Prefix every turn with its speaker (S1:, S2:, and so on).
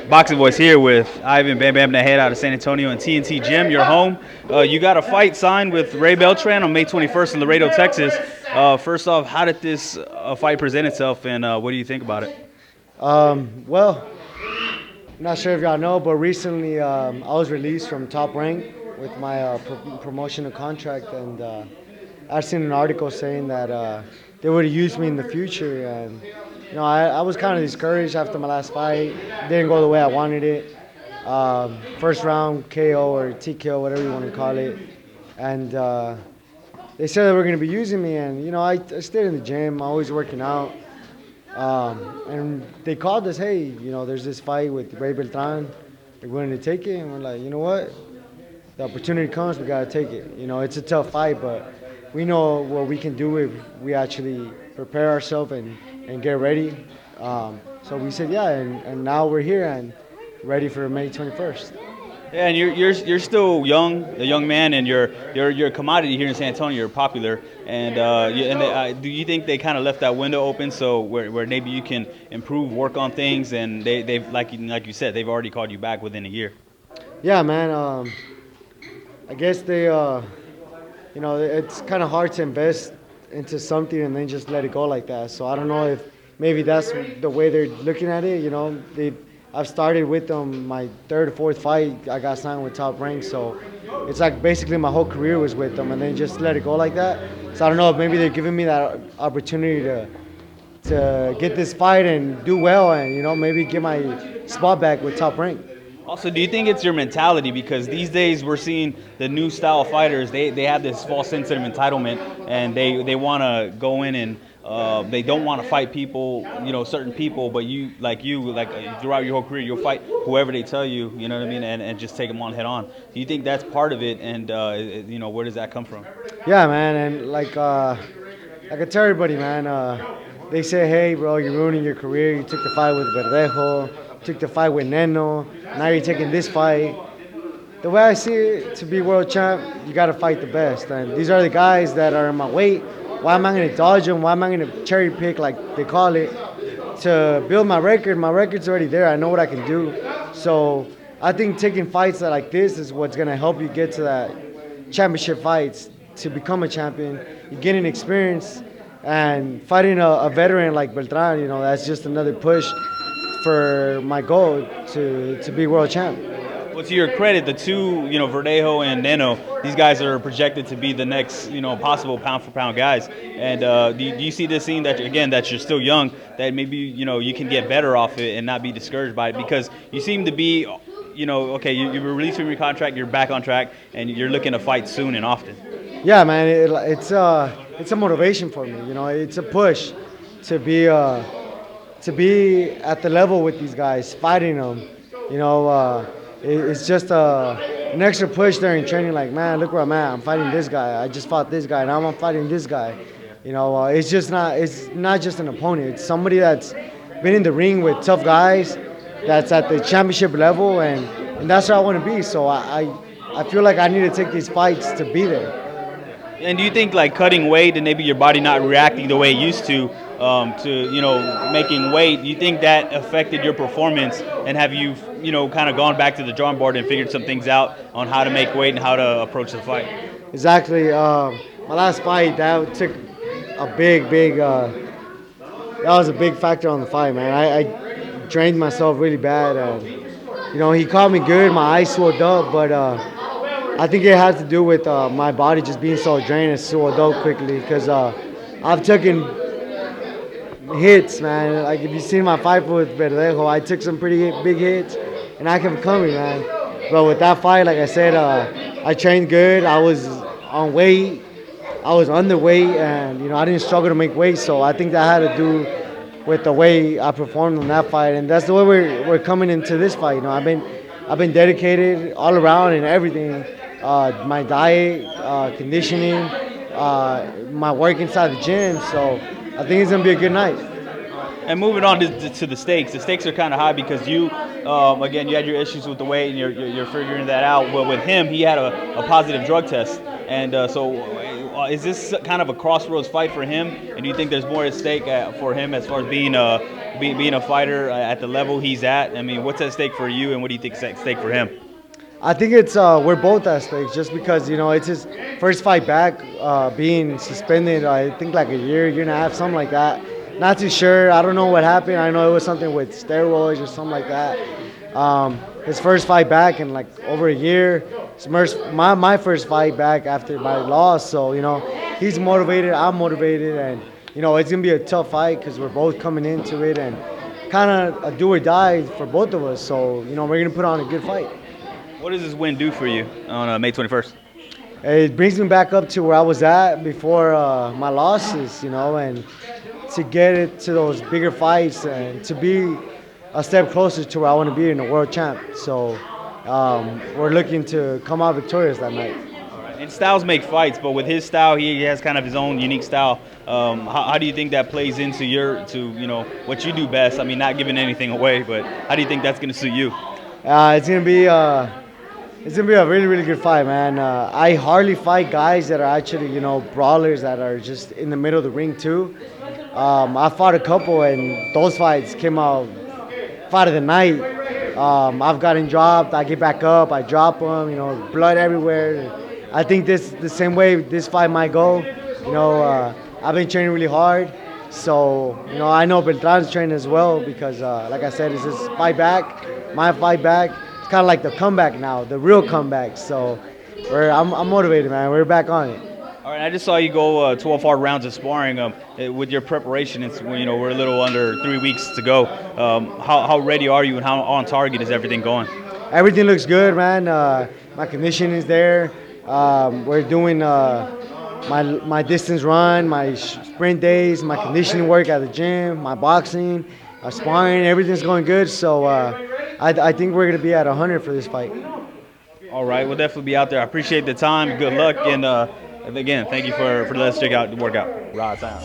S1: Boxing Voice here with Ivan Bam Bam Najera out of San Antonio and TNT Gym, your home. You got a fight signed with Ray Beltran on May 21st in Laredo, Texas. First off, how did this fight present itself, and what do you think about it?
S2: Well, not sure if y'all know, but recently I was released from Top Rank with my promotional contract, and I've seen an article saying that they would use me in the future, and I was kind of discouraged after my last fight. Didn't go the way I wanted it. First round KO or TKO, whatever you want to call it, and they said they were going to be using me, and I stayed in the gym, always working out. And they called us, hey, there's this fight with Ray Beltran. They're willing to take it. And we're like, you know what? The opportunity comes, we got to take it. It's a tough fight, but we know what we can do if we actually prepare ourselves and get ready. So we said, yeah, and now we're here and ready for May 21st.
S1: Yeah, and you're still young, a young man, and you're a commodity here in San Antonio. You're popular, and do you think they kind of left that window open so where maybe you can improve, work on things, and they've like you said, they've already called you back within a year?
S2: Yeah, man. I guess they, it's kind of hard to invest into something and then just let it go like that. So I don't know if maybe that's the way they're looking at it. I've started with them my third or fourth fight. I got signed with Top Rank, so it's like basically my whole career was with them, and then just let it go like that. So I don't know if maybe they're giving me that opportunity to get this fight and do well, and maybe get my spot back with Top Rank.
S1: Also, do you think it's your mentality? Because these days we're seeing the new style fighters, they have this false sense of entitlement, and they want to go in and they don't want to fight people, certain people, but you throughout your whole career, you'll fight whoever they tell you, you know what I mean, and just take them on head on. Do you think that's part of it, and where does that come from?
S2: Yeah, man, and like I tell everybody, man, they say, hey, bro, you're ruining your career. You took the fight with Verdejo, took the fight with Neno, now you're taking this fight. The way I see it, to be world champ, you got to fight the best, and these are the guys that are in my weight. Why am I going to dodge them? Why am I going to cherry pick, like they call it, to build my record? My record's already there. I know what I can do. So I think taking fights like this is what's going to help you get to that championship fights, to become a champion. You're getting experience, and fighting a veteran like Beltran, that's just another push for my goal to be world champ.
S1: Well, to your credit, the two, Verdejo and Neno, these guys are projected to be the next, possible pound-for-pound guys. And do you see this scene that you're still young, that maybe, you can get better off it and not be discouraged by it? Because you seem to be, okay, you were released from your contract, you're back on track, and you're looking to fight soon and often.
S2: Yeah, man, it's a motivation for me. It's a push to be at the level with these guys, fighting them. It's just an extra push during training. Like, man, look where I'm at. I'm fighting this guy. I just fought this guy. Now I'm fighting this guy. It's not just an opponent. It's somebody that's been in the ring with tough guys, that's at the championship level, and that's where I want to be. So I feel like I need to take these fights to be there.
S1: And do you think like cutting weight and maybe your body not reacting the way it used to making weight, do you think that affected your performance, and have you kind of gone back to the drawing board and figured some things out on how to make weight and how to approach the fight?
S2: Exactly. My last fight, that took a big that was a big factor on the fight, man. I drained myself really bad, and he caught me good. My eyes swelled up, but I think it had to do with my body just being so drained and swelled up quickly, because I've taken hits, man. Like, if you've seen my fight with Verdejo, I took some pretty big hits, and I kept coming, man. But with that fight, like I said, I trained good. I was on weight. I was underweight, and I didn't struggle to make weight. So I think that had to do with the way I performed in that fight, and that's the way we're coming into this fight. I've been dedicated all around and everything. My diet, conditioning, my work inside the gym. So I think it's going to be a good night.
S1: And moving on to the stakes. The stakes are kind of high because you had your issues with the weight, and you're figuring that out. Well, with him, he had a positive drug test. And so is this kind of a crossroads fight for him? And do you think there's more at stake for him as far as being a fighter at the level he's at? I mean, what's at stake for you, and what do you think is at stake for him?
S2: I think it's we're both at stake just because it's his first fight back, being suspended. I think like a year and a half, something like that. Not too sure. I don't know what happened. I know it was something with steroids or something like that. His first fight back in like over a year. My first fight back after my loss. So he's motivated. I'm motivated, and it's gonna be a tough fight because we're both coming into it and kind of a do or die for both of us. So we're gonna put on a good fight.
S1: What does this win do for you on May 21st?
S2: It brings me back up to where I was at before my losses, and to get it to those bigger fights and to be a step closer to where I want to be in the world champ. So we're looking to come out victorious that night.
S1: All right. And styles make fights, but with his style, he has kind of his own unique style. How do you think that plays into what you do best? I mean, not giving anything away, but how do you think that's going to suit you?
S2: It's gonna be a really, really good fight, man. I hardly fight guys that are actually, brawlers that are just in the middle of the ring too. I fought a couple, and those fights came out fight of the night. I've gotten dropped. I get back up. I drop them. Blood everywhere. I think the same way this fight might go. I've been training really hard, so I know Beltran's training as well because, like I said, it's his fight back, my fight back. It's kind of like the comeback now, the real comeback. So I'm motivated, man. We're back on it.
S1: All right, I just saw you go 12 hard rounds of sparring. With your preparation, it's we're a little under 3 weeks to go. How ready are you, and how on target is everything going?
S2: Everything looks good, man. My conditioning is there. We're doing my distance run, my sprint days, my conditioning work at the gym, my boxing, sparring. Everything's going good. So I think we're gonna be at 100 for this fight.
S1: All right, we'll definitely be out there. I appreciate the time. Good luck, and again, thank you for letting us check out the workout. Rod Sound.